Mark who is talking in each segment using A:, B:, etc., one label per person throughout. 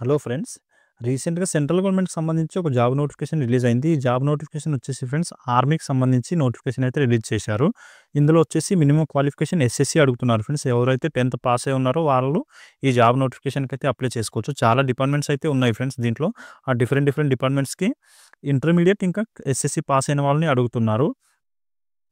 A: Hello friends. రీసెంట్‌గా central గవర్నమెంట్‌కి సంబంధించి ఒక జాబ్ నోటిఫికేషన్ రిలీజ్ అయింది. ఈ జాబ్ నోటిఫికేషన్ వచ్చేసి ఫ్రెండ్స్ ఆర్మీకి సంబంధించి నోటిఫికేషన్ అయితే రిలీజ్ చేశారు. ఇందులో వచ్చేసి మినిమమ్ క్వాలిఫికేషన్ ఎస్ఎస్‌సి అడుగుతున్నారు ఫ్రెండ్స్. ఎవరైతే 10థ్ పాస్ అయ్యి ఉన్నారో వాళ్ళు ఈ జాబ్ నోటిఫికేషన్‌కి అయితే అప్లై చేసుకోవచ్చు. చాలా డిపార్ట్మెంట్స్ అయితే ఉన్నాయి ఫ్రెండ్స్ దీంట్లో. ఆ డిఫరెంట్ డిపార్ట్మెంట్స్‌కి ఇంటర్మీడియేట్ ఇంకా ఎస్ఎస్‌సి పాస్ అయిన వాళ్ళని అడుగుతున్నారు.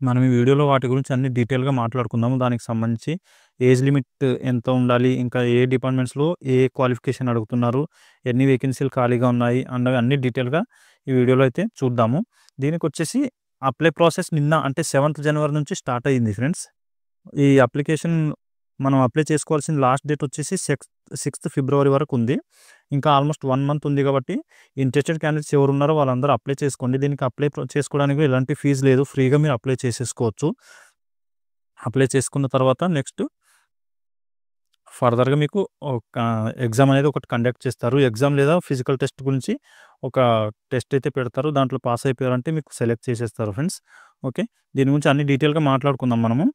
A: మనం ఈ వీడియోలో వాటి గురించి అన్ని డీటెయిల్‌గా మాట్లాడుకుందాము. దానికి సంబంధించి ఏజ్ లిమిట్ ఎంత ఉండాలి, ఇంకా ఏ డిపార్ట్మెంట్స్‌లో ఏ క్వాలిఫికేషన్ అడుగుతున్నారు, ఎన్ని వేకెన్సీలు ఖాళీగా ఉన్నాయి అన్నవి అన్ని డీటెయిల్‌గా ఈ వీడియోలో అయితే చూద్దాము. దీనికొచ్చేసి అప్లై ప్రాసెస్ నిన్న అంటే 7th జనవరి నుంచి స్టార్ట్ అయ్యింది ఫ్రెండ్స్. ఈ అప్లికేషన్ మనం అప్లై చేసుకోవాల్సిన లాస్ట్ డేట్ వచ్చేసి 6th ఫిబ్రవరి వరకు ఉంది. ఇంకా ఆల్మోస్ట్ 1 మంత్ ఉంది కాబట్టి ఇంట్రెస్టెడ్ క్యాండిడేట్స్ ఎవరున్నారో వాళ్ళందరూ అప్లై చేసుకోండి. దీనికి అప్లై చేసుకోవడానికి ఎలాంటి ఫీజు లేదు. ఫ్రీగా మీరు అప్లై చేసేసుకోవచ్చు. అప్లై చేసుకున్న తర్వాత నెక్స్ట్ ఫర్దర్‌గా మీకు ఒక ఎగ్జామ్ అనేది ఒకటి కండక్ట్ చేస్తారు. ఎగ్జామ్ లేదా ఫిజికల్ టెస్ట్ గురించి ఒక టెస్ట్ అయితే పెడతారు. దాంట్లో పాస్ అయిపోయారంటే మీకు సెలెక్ట్ చేసేస్తారు ఫ్రెండ్స్. ఓకే. దీని గురించి అన్ని డీటెయిల్‌గా మాట్లాడుకుందాం మనము.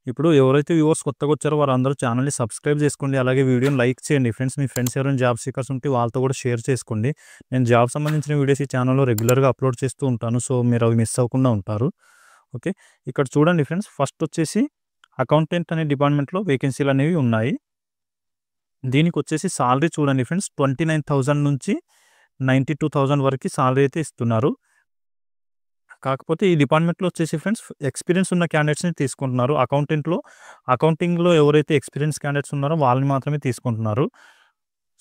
A: ఇప్పుడు ఎవరైతే వ్యూవర్స్ కొత్తగా వచ్చారో వారందరూ ఛానల్‌ని సబ్స్క్రైబ్ చేసుకోండి. అలాగే వీడియోని లైక్ చేయండి ఫ్రెండ్స్. మీ ఫ్రెండ్స్ ఎవరైనా జాబ్ సీకర్స్ ఉంటే వాళ్ళతో కూడా షేర్ చేసుకోండి. నేను జాబ్ సంబంధించిన వీడియోస్ ఈ ఛానల్‌లో రెగ్యులర్‌గా అప్లోడ్ చేస్తూ ఉంటాను. సో, మీరు అవి మిస్ అవ్వకుండా ఉంటారు. ఓకే. ఇక్కడ చూడండి ఫ్రెండ్స్, ఫస్ట్ వచ్చేసి అకౌంటెంట్ అనే డిపార్ట్మెంట్‌లో వేకెన్సీలు అనేవి ఉన్నాయి. దీనికొచ్చేసి సాలరీ చూడండి ఫ్రెండ్స్, 29,000 నుంచి 92,000 వరకు సాలరీ అయితే ఇస్తున్నారు. కాకపోతే ఈ డిపార్ట్మెంట్‌లో వచ్చేసి ఫ్రెండ్స్ ఎక్స్‌పీరియన్స్ ఉన్న క్యాండిడేట్స్‌ని తీసుకుంటున్నారు. అకౌంటింగ్‌లో ఎవరైతే ఎక్స్‌పీరియన్స్ క్యాండిడేట్స్ ఉన్నారో వాళ్ళని మాత్రమే తీసుకుంటున్నారు.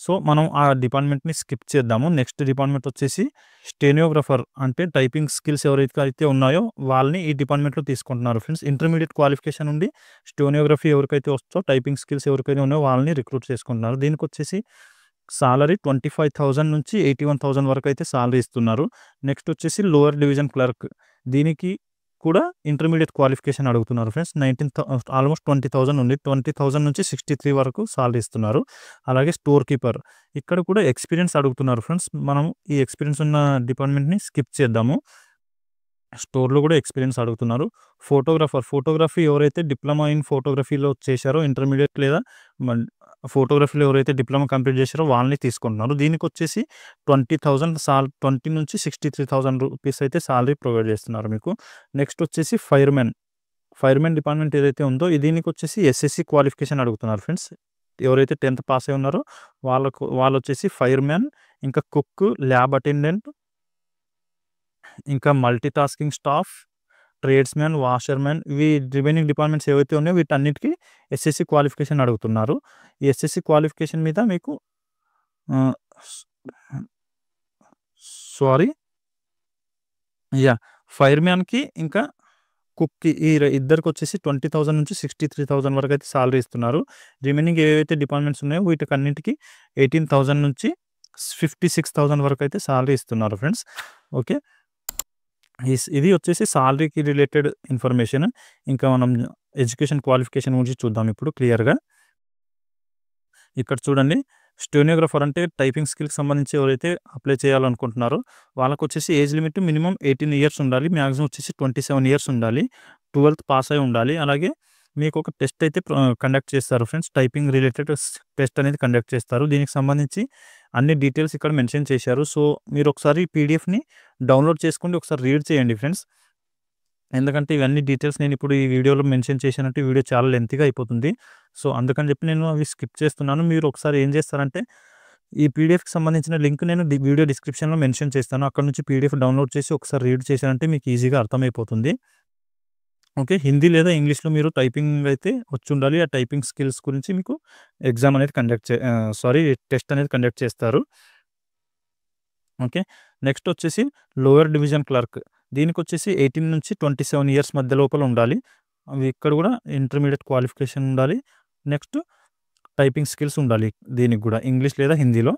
A: సో, మనం ఆ డిపార్ట్మెంట్‌ని స్కిప్ చేద్దాము. నెక్స్ట్ డిపార్ట్మెంట్ వచ్చేసి స్టెనోగ్రాఫర్, అంటే టైపింగ్ స్కిల్స్ ఎవరైతే ఉన్నాయో వాళ్ళని ఈ డిపార్ట్మెంట్‌లో తీసుకుంటున్నారు ఫ్రెండ్స్. ఇంటర్మీడియేట్ క్వాలిఫికేషన్ ఉండి స్టెనోగ్రఫీ ఎవరికైతే వస్తుందో, టైపింగ్ స్కిల్స్ ఎవరికైతే ఉన్నాయో వాళ్ళని రిక్రూట్ చేసుకుంటున్నారు. దీనికొచ్చేసి సాలరీ 25,000 నుంచి 81,000 వరకు అయితే సాలరీ ఇస్తున్నారు. నెక్స్ట్ వచ్చేసి లోయర్ డివిజన్ క్లర్క్. దీనికి కూడా ఇంటర్మీడియేట్ క్వాలిఫికేషన్ అడుగుతున్నారు ఫ్రెండ్స్. ఆల్మోస్ట్ 20,000 ఉంది. 20,000 నుంచి 63 వరకు సాలరీ ఇస్తున్నారు. అలాగే స్టోర్ కీపర్. ఇక్కడ కూడా ఎక్స్‌పీరియన్స్ అడుగుతున్నారు ఫ్రెండ్స్. మనం ఈ ఎక్స్‌పీరియన్స్ ఉన్న డిపార్ట్మెంట్‌ని స్కిప్ చేద్దాము. స్టోర్‌లో కూడా ఎక్స్‌పీరియన్స్ అడుగుతున్నారు. ఫోటోగ్రఫీ ఎవరైతే డిప్లొమా ఇన్ ఫోటోగ్రఫీలో చేశారో, ఇంటర్మీడియేట్ లేదా మన్ ఫోటోగ్రఫీలో ఎవరైతే డిప్లొమా కంప్లీట్ చేశారో వాళ్ళని తీసుకుంటున్నారు. దీనికొచ్చేసి 20 నుంచి 63,000 రూపీస్ అయితే సాలరీ ప్రొవైడ్ చేస్తున్నారు మీకు. నెక్స్ట్ వచ్చేసి ఫైర్‌మెన్ డిపార్ట్మెంట్ ఏదైతే ఉందో దీనికొచ్చేసి ఎస్ఎస్‌సి క్వాలిఫికేషన్ అడుగుతున్నారు ఫ్రెండ్స్. ఎవరైతే 10థ్ పాస్ అయ్యి ఉన్నారో వాళ్ళొచ్చేసి ఫైర్‌మెన్, ఇంకా కుక్, ల్యాబ్ అటెండెంట్, ఇంకా multi tasking staff, tradesmen, washermen, ఇవి రిమైనింగ్ డిపార్ట్మెంట్స్ ఏవైతే ఉన్నాయో వీటన్నిటికి ఎస్ఎస్‌సి క్వాలిఫికేషన్ అడుగుతున్నారు. ఈ ఎస్ఎస్‌సి క్వాలిఫికేషన్ మీద మీకు ఆహ్, స్ సారీ యాహ్! ఫైర్‌మ్యాన్‌కి ఇంకా కుక్‌కి ఇద్దరికొచ్చేసి 20,000 నుంచి 63,000 వరకైతే సాలరీ ఇస్తున్నారు. రిమైనింగ్ ఏవైతే డిపార్ట్మెంట్స్ ఉన్నాయో వీటికన్నిటికి 18,000 నుంచి 56,000 వరకైతే సాలరీ ఇస్తున్నారు ఫ్రెండ్స్. ఓకే. ఇది వచ్చేసి సాలరీకి రిలేటెడ్ ఇన్ఫర్మేషన్. ఇంకా మనం ఎడ్యుకేషన్ క్వాలిఫికేషన్ గురించి చూద్దాం ఇప్పుడు క్లియర్‌గా. ఇక్కడ చూడండి, స్టెనోగ్రాఫర్ అంటే టైపింగ్ స్కిల్‌కి సంబంధించి ఎవరైతే అప్లై చేయాలనుకుంటున్నారో వాళ్ళకొచ్చేసి ఏజ్ లిమిట్ మినిమమ్ 18 ఇయర్స్ ఉండాలి. మాక్సిమం వచ్చేసి 27 ఇయర్స్ ఉండాలి. 12థ్ పాస్ అయ్యి ఉండాలి. అలాగే మీకు ఒక టెస్ట్ అయితే కండక్ట్ చేస్తారు ఫ్రెండ్స్. టైపింగ్ రిలేటెడ్ టెస్ట్ అనేది కండక్ట్ చేస్తారు. దీనికి సంబంధించి అన్ని డీటెయిల్స్ ఇక్కడ మెన్షన్ చేశారు. సో, మీరు ఒకసారి పీడీఎఫ్‌ని డౌన్‌లోడ్ చేసుకోండి. ఒకసారి రీడ్ చేయండి ఫ్రెండ్స్. ఎందుకంటే ఇవన్నీ డీటెయిల్స్ నేను ఇప్పుడు ఈ వీడియోలో మెన్షన్ చేశానంటే వీడియో చాలా లెంతీగా అయిపోతుంది. సో, అందుకని చెప్పి నేను అవి స్కిప్ చేస్తున్నాను. మీరు ఒకసారి ఏం చేస్తారంటే ఈ పీడీఎఫ్‌కి సంబంధించిన లింక్ నేను వీడియో డిస్క్రిప్షన్‌లో మెన్షన్ చేస్తాను. అక్కడ నుంచి పీడీఎఫ్ డౌన్‌లోడ్ చేసి ఒకసారి రీడ్ చేశారంటే మీకు ఈజీగా అర్థమైపోతుంది. ఓకే. హిందీ లేదా ఇంగ్లీష్‌లో మీరు టైపింగ్ అయితే వచ్చుండాలి. ఆ టైపింగ్ స్కిల్స్ గురించి మీకు ఎగ్జామ్ అనేది టెస్ట్ అనేది కండక్ట్ చేస్తారు. ఓకే. నెక్స్ట్ వచ్చేసి లోయర్ డివిజన్ క్లర్క్. దీనికొచ్చేసి 18 నుంచి 27 ఇయర్స్ మధ్య లోపల ఉండాలి. అవి ఇక్కడ కూడా ఇంటర్మీడియేట్ క్వాలిఫికేషన్ ఉండాలి. నెక్స్ట్ టైపింగ్ స్కిల్స్ ఉండాలి దీనికి గూడా ఇంగ్లీష్ లేదా హిందీలో.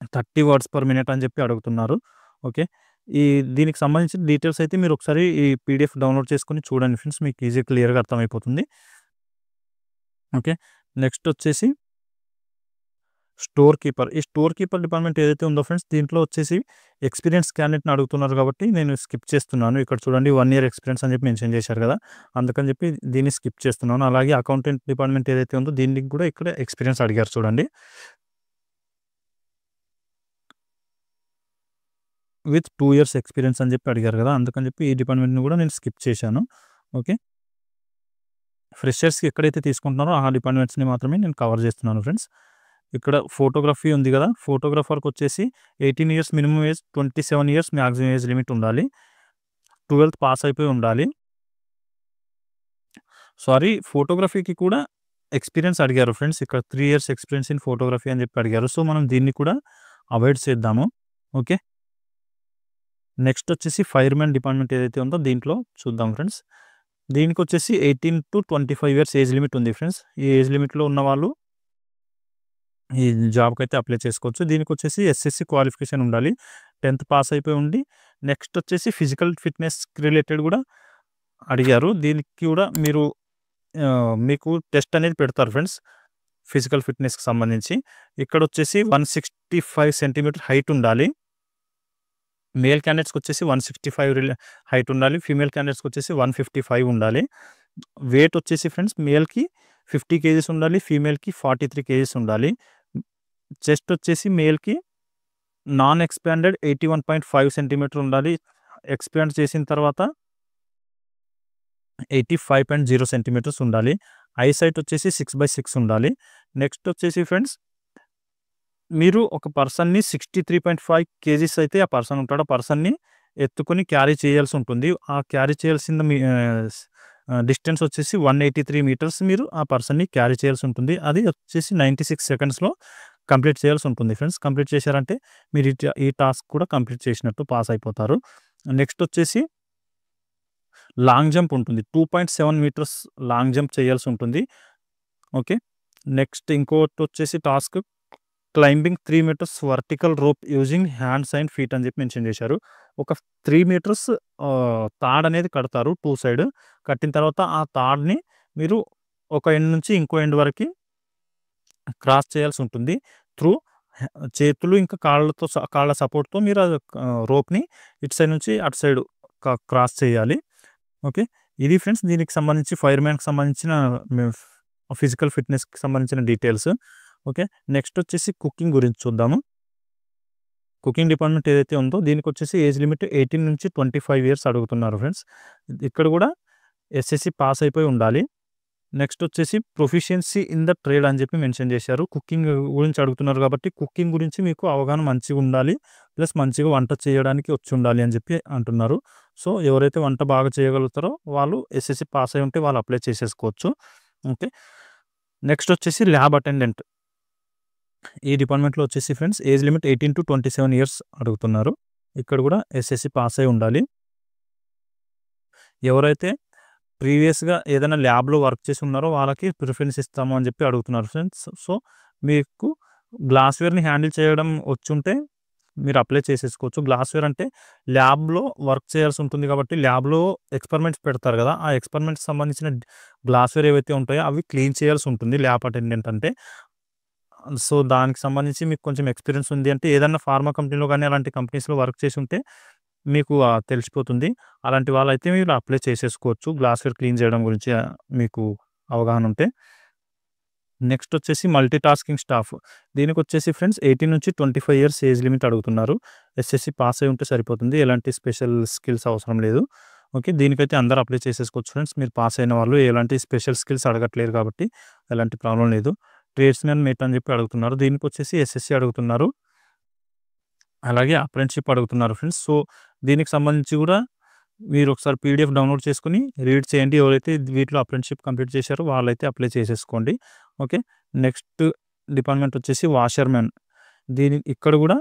A: 30 వర్డ్స్ పర్ మినిట్ అని చెప్పి అడుగుతున్నారు. ఓకే. దీనికి సంబంధించిన డీటెయిల్స్ అయితే మీరు ఒకసారి ఈ పీడీఎఫ్ డౌన్‌లోడ్ చేసుకొని చూడండి ఫ్రెండ్స్. మీకు క్లియర్‌గా అర్థమైపోతుంది. ఓకే. నెక్స్ట్ వచ్చేసి స్టోర్ కీపర్. ఈ స్టోర్ కీపర్ డిపార్ట్మెంట్ ఏదైతే ఉందో ఫ్రెండ్స్, దీంట్లో వచ్చేసి ఎక్స్పీరియన్స్ క్యాండిడేట్‌ని అడుగుతున్నారు కాబట్టి నేను స్కిప్ చేస్తున్నాను. ఇక్కడ చూడండి 1 ఇయర్ ఎక్స్పీరియన్స్ అని చెప్పి మెన్షన్ చేశారు కదా! అందుకని చెప్పి దీన్ని స్కిప్ చేస్తున్నాను. అలాగే అకౌంటెంట్ డిపార్ట్మెంట్ ఏదైతే ఉందో దీనికి కూడా ఇక్కడ ఎక్స్పీరియన్స్ అడిగారు చూడండి. విత్ 2 ఇయర్స్ ఎక్స్పీరియన్స్ అని చెప్పి అడిగారు కదా! అందుకని చెప్పి ఈ డిపార్ట్మెంట్‌ని కూడా నేను స్కిప్ చేశాను. ఓకే. ఫ్రెషర్స్‌కి ఎక్కడైతే తీసుకుంటున్నారో ఆ డిపార్ట్మెంట్స్‌ని మాత్రమే నేను కవర్ చేస్తున్నాను ఫ్రెండ్స్. ఇక్కడ ఫోటోగ్రఫీ ఉంది కదా! ఫోటోగ్రాఫర్‌కి వచ్చేసి 18 years minimum age, 27 years maximum age limit ఉండాలి. 12th పాస్ అయిపోయి ఉండాలి. ఫోటోగ్రఫీకి కూడా ఎక్స్పీరియన్స్ అడిగారు ఫ్రెండ్స్. ఇక్కడ 3 ఇయర్స్ ఎక్స్పీరియన్స్ ఇన్ ఫోటోగ్రఫీ అని చెప్పి అడిగారు. సో, మనం దీన్ని కూడా అవాయిడ్ చేద్దాము. ఓకే. నెక్స్ట్ వచ్చేసి ఫైర్‌మెన్ డిపార్ట్మెంట్ ఏదైతే ఉందో దీంట్లో చూద్దాం ఫ్రెండ్స్. దీనికొచ్చేసి 18-25 ఇయర్స్ ఏజ్ లిమిట్ ఉంది ఫ్రెండ్స్. ఈ ఏజ్ లిమిట్‌లో ఉన్నవాళ్ళు ఈ జాబ్‌కైతే అప్లై చేసుకోవచ్చు. దీనికొచ్చేసి ఎస్ఎస్‌సి క్వాలిఫికేషన్ ఉండాలి. 10th పాస్ అయిపోయి ఉండి, నెక్స్ట్ వచ్చేసి ఫిజికల్ ఫిట్‌నెస్‌కి రిలేటెడ్ కూడా అడిగారు. దీనికి కూడా మీకు టెస్ట్ అనేది పెడతారు ఫ్రెండ్స్. ఫిజికల్ ఫిట్‌నెస్‌కి సంబంధించి. ఇక్కడొచ్చేసి 165 సెంటీమీటర్ హైట్ ఉండాలి. మేల్ క్యాండిడేట్స్‌కి వచ్చేసి 165 హైట్ ఉండాలి. ఫీమేల్ క్యాండిడేట్స్‌కి వచ్చేసి 155 ఉండాలి. వెయిట్ వచ్చేసి ఫ్రెండ్స్ మేల్‌కి 50 కేజీస్ ఉండాలి. ఫీమేల్‌కి 43 కేజీస్ ఉండాలి. చెస్ట్ వచ్చేసి మేల్‌కి నాన్ ఎక్స్పాండెడ్ 81.5 సెంటీమీటర్ ఉండాలి. ఎక్స్పాండ్ చేసిన తర్వాత 85.0 సెంటీమీటర్స్ ఉండాలి. ఐ సైట్ వచ్చేసి 6/6 ఉండాలి. నెక్స్ట్ వచ్చేసి ఫ్రెండ్స్, మీరు ఒక పర్సన్‌ని 63.5 కేజీస్ అయితే ఆ పర్సన్ ఉంటాడు. ఆ పర్సన్‌ని ఎత్తుకొని క్యారీ చేయాల్సి ఉంటుంది. ఆ క్యారీ చేయాల్సిన డిస్టెన్స్ వచ్చేసి 183 మీటర్స్ మీరు ఆ పర్సన్‌ని క్యారీ చేయాల్సి ఉంటుంది. అది వచ్చేసి 96 సెకండ్స్‌లో కంప్లీట్ చేయాల్సి ఉంటుంది ఫ్రెండ్స్. కంప్లీట్ చేశారంటే మీరు ఈ టాస్క్ కూడా కంప్లీట్ చేసినట్టు, పాస్ అయిపోతారు. నెక్స్ట్ వచ్చేసి లాంగ్ జంప్ ఉంటుంది. 2.7 మీటర్స్ లాంగ్ జంప్ చేయాల్సి ఉంటుంది. ఓకే. నెక్స్ట్ ఇంకోటి వచ్చేసి task climbing 3 metres vertical rope using hands and feet అని చెప్పి మెన్షన్ చేశారు. ఒక 3 మీటర్స్ తాడ్ అనేది కడతారు 2 సైడ్. కట్టిన తర్వాత ఆ తాడ్‌ని మీరు ఒక ఎండ్ నుంచి ఇంకో ఎండ్ వరకి క్రాస్ చేయాల్సి ఉంటుంది. త్రూ చేతులు ఇంకా కాళ్ళ సపోర్ట్‌తో మీరు రోప్‌ని ఇటు సైడ్ నుంచి అటు సైడ్ క్రాస్ చేయాలి. ఓకే. ఇది ఫ్రెండ్స్ దీనికి సంబంధించి ఫైర్‌మ్యాన్‌కి సంబంధించిన ఫిజికల్ ఫిట్‌నెస్‌కి సంబంధించిన డీటెయిల్స్. ఓకే. నెక్స్ట్ వచ్చేసి కుకింగ్ గురించి చూద్దాము. కుకింగ్ డిపార్ట్మెంట్ ఏదైతే ఉందో దీనికొచ్చేసి ఏజ్ లిమిట్ 18-25 ఇయర్స్ అడుగుతున్నారు ఫ్రెండ్స్. ఇక్కడ కూడా ఎస్ఎస్‌సి పాస్ అయిపోయి ఉండాలి. నెక్స్ట్ వచ్చేసి ప్రొఫిషియన్సీ ఇన్ ద ట్రేడ్ అని చెప్పి మెన్షన్ చేశారు. కుకింగ్ గురించి అడుగుతున్నారు కాబట్టి కుకింగ్ గురించి మీకు అవగాహన మంచిగా ఉండాలి. ప్లస్ మంచిగా వంట చేయడానికి వచ్చి ఉండాలి అని చెప్పి అంటున్నారు. సో, ఎవరైతే వంట బాగా చేయగలుగుతారో వాళ్ళు ఎస్ఎస్‌సి పాస్ అయి ఉంటే వాళ్ళు అప్లై చేసేసుకోవచ్చు. ఓకే. నెక్స్ట్ వచ్చేసి ల్యాబ్ అటెండెంట్. ఈ డిపార్ట్మెంట్‌లో వచ్చేసి ఫ్రెండ్స్ ఏజ్ లిమిట్ 18-27 ఇయర్స్ అడుగుతున్నారు. ఇక్కడ కూడా ఎస్ఎస్‌సి పాస్ అయి ఉండాలి. ఎవరైతే ప్రీవియస్‌గా ఏదైనా ల్యాబ్‌లో వర్క్ చేసి ఉన్నారో వాళ్ళకి ప్రిఫరెన్స్ ఇస్తాము అని చెప్పి అడుగుతున్నారు ఫ్రెండ్స్. సో, మీకు గ్లాస్‌వేర్‌ని హ్యాండిల్ చేయడం వచ్చుంటే మీరు అప్లై చేసేసుకోవచ్చు. గ్లాస్‌వేర్ అంటే ల్యాబ్‌లో వర్క్ చేయాల్సి ఉంటుంది కాబట్టి ల్యాబ్‌లో ఎక్స్‌పెరిమెంట్స్ పెడతారు కదా! ఆ ఎక్స్‌పెరిమెంట్స్‌కి సంబంధించిన గ్లాస్‌వేర్ ఏవైతే ఉంటాయో అవి క్లీన్ చేయాల్సి ఉంటుంది ల్యాబ్ అటెండెంట్ అంటే. సో, దానికి సంబంధించి మీకు కొంచెం ఎక్స్‌పీరియన్స్ ఉంది అంటే ఏదన్నా ఫార్మా కంపెనీలో గాని అలాంటి కంపెనీస్‌లో వర్క్ చేసి ఉంటే మీకు తెలిసిపోతుంది. అలాంటి వాళ్ళైతే మీరు అప్లై చేసేసుకోవచ్చు. గ్లాస్‌వేర్ క్లీన్ చేయడం గురించి మీకు అవగాహన ఉంటే. నెక్స్ట్ వచ్చేసి మల్టీ టాస్కింగ్ స్టాఫ్. దీనికొచ్చేసి ఫ్రెండ్స్ 18-25 ఇయర్స్ ఏజ్ లిమిట్ అడుగుతున్నారు. ఎస్ఎస్‌సి పాస్ అయి ఉంటే సరిపోతుంది. ఎలాంటి స్పెషల్ స్కిల్స్ అవసరం లేదు. ఓకే. దీనికైతే అందరూ అప్లై చేసేసుకోవచ్చు ఫ్రెండ్స్. మీరు పాస్ అయిన వాళ్ళు ఎలాంటి స్పెషల్ స్కిల్స్ అడగట్లేరు కాబట్టి ఎలాంటి ప్రాబ్లమ్ లేదు. ట్రేడ్స్‌మెన్ మేట్ అని చెప్పి అడుగుతున్నారు. దీనికొచ్చేసి ఎస్ఎస్‌సి అడుగుతున్నారు. అలాగే అప్రెంటిస్‌షిప్ అడుగుతున్నారు ఫ్రెండ్స్. సో, దీనికి సంబంధించి కూడా మీరు ఒకసారి పీడీఎఫ్ డౌన్‌లోడ్ చేసుకొని రీడ్ చేయండి. ఎవరైతే వీటిలో అప్రెంటిస్‌షిప్ కంప్లీట్ చేశారో వాళ్ళైతే అప్లై చేసేసుకోండి. ఓకే. నెక్స్ట్ డిపార్ట్మెంట్ వచ్చేసి వాషర్‌మెన్. ఇక్కడ కూడా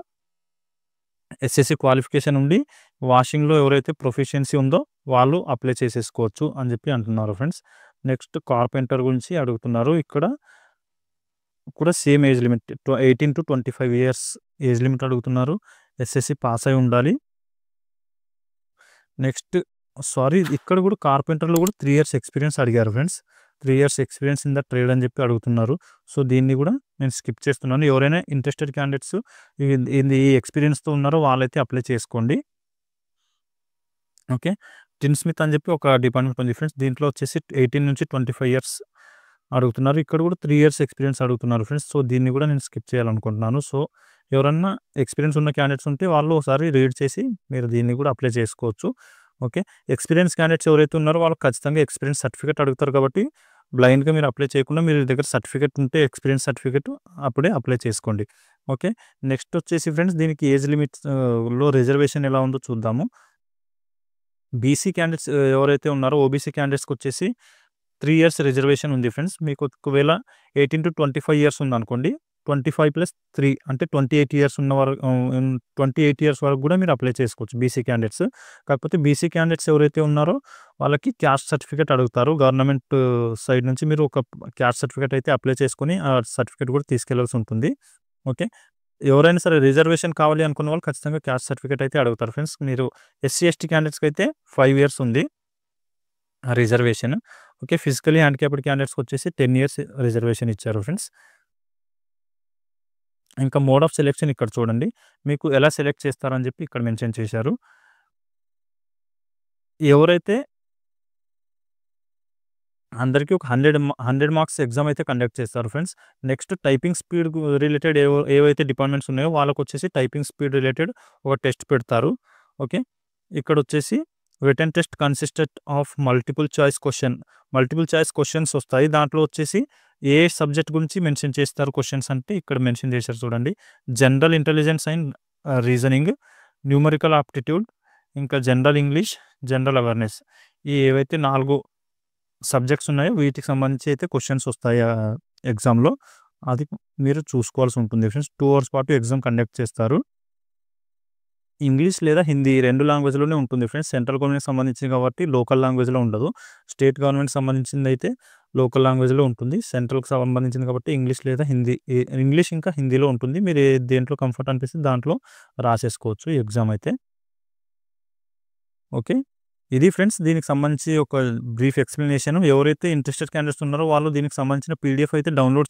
A: ఎస్ఎస్‌సి క్వాలిఫికేషన్ ఉండి వాషింగ్‌లో ఎవరైతే ప్రొఫిషియన్సీ ఉందో వాళ్ళు అప్లై చేసేసుకోవచ్చు అని చెప్పి అంటున్నారు ఫ్రెండ్స్. నెక్స్ట్ కార్పెంటర్ గురించి అడుగుతున్నారు. ఇక్కడ కూడా same age limit 18-25 years age limit అడుగుతున్నారు. ఎస్ఎస్‌సి పాస్ అయి ఉండాలి. నెక్స్ట్ ఇక్కడ కూడా కార్పెంటర్‌లో కూడా 3 ఇయర్స్ ఎక్స్‌పీరియన్స్ అడిగారు friends. 3 years experience in the trade అని చెప్పి అడుగుతున్నారు. సో, దీన్ని కూడా నేను స్కిప్ చేస్తున్నాను. ఎవరైనా ఇంట్రెస్టెడ్ క్యాండిడేట్స్ ఈ ఎక్స్‌పీరియన్స్‌తో ఉన్నారో వాళ్ళైతే అప్లై చేసుకోండి. ఓకే. టిన్స్మిత్ అని చెప్పి ఒక డిపార్ట్మెంట్ ఉంది ఫ్రెండ్స్. దీంట్లో వచ్చేసి 18-25 ఇయర్స్ అడుగుతున్నారు. ఇక్కడ కూడా 3 ఇయర్స్ ఎక్స్‌పీరియన్స్ అడుగుతున్నారు ఫ్రెండ్స్. సో, దీన్ని కూడా నేను స్కిప్ చేయాలనుకుంటున్నాను. సో, ఎవరన్నా ఎక్స్‌పీరియన్స్ ఉన్న క్యాండిడేట్స్ ఉంటే వాళ్ళు ఒకసారి రీడ్ చేసి మీరు దీన్ని కూడా అప్లై చేసుకోవచ్చు. ఓకే. ఎక్స్‌పీరియన్స్ క్యాండిడేట్స్ ఎవరైతే ఉన్నారో వాళ్ళకి ఖచ్చితంగా ఎక్స్‌పీరియన్స్ సర్టిఫికేట్ అడుగుతారు కాబట్టి బ్లైండ్‌గా మీరు అప్లై చేయకుండా మీ దగ్గర సర్టిఫికేట్ ఉంటే ఎక్స్‌పీరియన్స్ సర్టిఫికేట్ అప్పుడే అప్లై చేసుకోండి. ఓకే. నెక్స్ట్ వచ్చేసి ఫ్రెండ్స్ దీనికి ఏజ్ లిమిట్స్ లో రిజర్వేషన్ ఎలా ఉందో చూద్దాము. బీసీ క్యాండిడేట్స్ ఎవరైతే ఉన్నారో ఓబీసీ క్యాండిడేట్స్‌కొచ్చేసి 3 ఇయర్స్ రిజర్వేషన్ ఉంది ఫ్రెండ్స్. మీకు ఒకవేళ 18-25 ఇయర్స్ ఉందనుకోండి. 25+3 అంటే 28 ఇయర్స్ ఉన్న వారు 28 ఇయర్స్ వరకు కూడా మీరు అప్లై చేసుకోవచ్చు బీసీ క్యాండిడేట్స్. కాకపోతే బీసీ క్యాండిడేట్స్ ఎవరైతే ఉన్నారో వాళ్ళకి క్యాస్ట్ సర్టిఫికేట్ అడుగుతారు. గవర్నమెంట్ సైడ్ నుంచి మీరు ఒక క్యాస్ట్ సర్టిఫికేట్ అయితే అప్లై చేసుకొని ఆ సర్టిఫికేట్ కూడా తీసుకెళ్లాల్సి ఉంటుంది. ఓకే. ఎవరైనా సరే రిజర్వేషన్ కావాలి అనుకున్న వాళ్ళు ఖచ్చితంగా క్యాస్ట్ సర్టిఫికేట్ అయితే అడుగుతారు ఫ్రెండ్స్. మీరు ఎస్సీ, ఎస్టీ క్యాండిడేట్స్‌కి అయితే 5 ఇయర్స్ ఉంది రిజర్వేషన్. ఓకే. ఫిజికల్లీ హ్యాండిక్యాప్డ్ క్యాండిడేట్స్‌కొచ్చేసి 10 ఇయర్స్ రిజర్వేషన్ ఇచ్చారు ఫ్రెండ్స్. ఇంకా మోడ్ ఆఫ్ సెలక్షన్ ఇక్కడ చూడండి. మీకు ఎలా సెలెక్ట్ చేస్తారని చెప్పి ఇక్కడ మెన్షన్ చేశారు. ఎవరైతే అందరికీ ఒక 100 మార్క్స్ ఎగ్జామ్ అయితే కండక్ట్ చేస్తారు friends. Next typing speed related ఏవైతే డిపార్ట్మెంట్స్ ఉన్నాయో వాళ్ళకొచ్చేసి టైపింగ్ స్పీడ్ రిలేటెడ్ ఒక టెస్ట్ పెడతారు. ఓకే. ఇక్కడొచ్చేసి written test consistent of multiple choice questions వస్తాయి. దాంట్లో వచ్చేసి ఏ సబ్జెక్ట్ గురించి మెన్షన్ చేస్తారు క్వెషన్స్ అంటే ఇక్కడ మెన్షన్ చేశారు చూడండి. General intelligence and reasoning, numerical aptitude, ఇంకా జనరల్ ఇంగ్లీష్, జనరల్ అవేర్‌నెస్. ఈ ఏవైతే 4 సబ్జెక్ట్స్ ఉన్నాయో వీటికి సంబంధించి అయితే క్వెషన్స్ వస్తాయి ఎగ్జామ్‌లో. అది మీరు చూసుకోవాల్సి ఉంటుంది ఫ్రెండ్స్. 2 అవర్స్ పాటు ఎగ్జామ్ కండక్ట్ చేస్తారు. ఇంగ్లీష్ లేదా హిందీ 2 లాంగ్వేజ్‌లోనే ఉంటుంది ఫ్రెండ్స్. సెంట్రల్ గవర్నమెంట్‌కి సంబంధించింది కాబట్టి లోకల్ లాంగ్వేజ్‌లో ఉండదు. స్టేట్ గవర్నమెంట్‌కి సంబంధించిందయితే లోకల్ లాంగ్వేజ్‌లో ఉంటుంది. సెంట్రల్‌కి సంబంధించింది కాబట్టి ఇంగ్లీష్ లేదా హిందీ ఇంగ్లీష్ ఇంకా హిందీలో ఉంటుంది. మీరు దేంట్లో కంఫర్ట్ అనిపిస్తే దాంట్లో రాసేసుకోవచ్చు ఈ ఎగ్జామ్ అయితే. ఓకే. ఇది ఫ్రెండ్స్ దీనికి సంబంధించి ఒక బ్రీఫ్ ఎక్స్‌ప్లనేషన్. ఎవరైతే ఇంట్రెస్టెడ్ క్యాండిడేట్స్ ఉన్నారో వాళ్ళు దీనికి సంబంధించిన పీడీఎఫ్ అయితే డౌన్లోడ్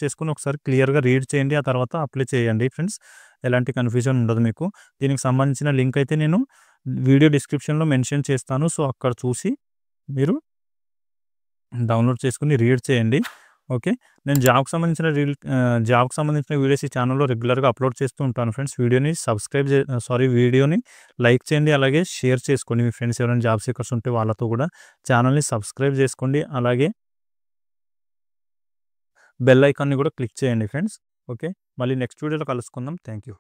A: చేసుకొని ఒకసారి క్లియర్‌గా రీడ్ చేయండి. ఆ తర్వాత అప్లై చేయండి ఫ్రెండ్స్. ఎలాంటి కన్‌ఫ్యూజన్ ఉండదు మీకు. దీనికి సంబంధించిన లింక్ అయితే నేను వీడియో డిస్క్రిప్షన్‌లో మెన్షన్ చేస్తాను. సో, అక్కడ చూసి మీరు డౌన్లోడ్ చేసుకొని రీడ్ చేయండి. ఓకే. నేను జాబ్‌కి సంబంధించిన వీడియోస్ ఈ ఛానెల్‌లో రెగ్యులర్‌గా అప్లోడ్ చేస్తూ ఉంటాను ఫ్రెండ్స్. వీడియోని లైక్ చేయండి. అలాగే షేర్ చేసుకోండి. మీ ఫ్రెండ్స్ ఎవరైనా జాబ్ సీకర్స్ ఉంటే వాళ్ళతో కూడా ఛానెల్‌ని సబ్స్క్రైబ్ చేసుకోండి. అలాగే బెల్ ఐకాన్‌ని కూడా క్లిక్ చేయండి ఫ్రెండ్స్. ఓకే. మళ్ళీ నెక్స్ట్ వీడియోలో కలుసుకుందాం. Thank you.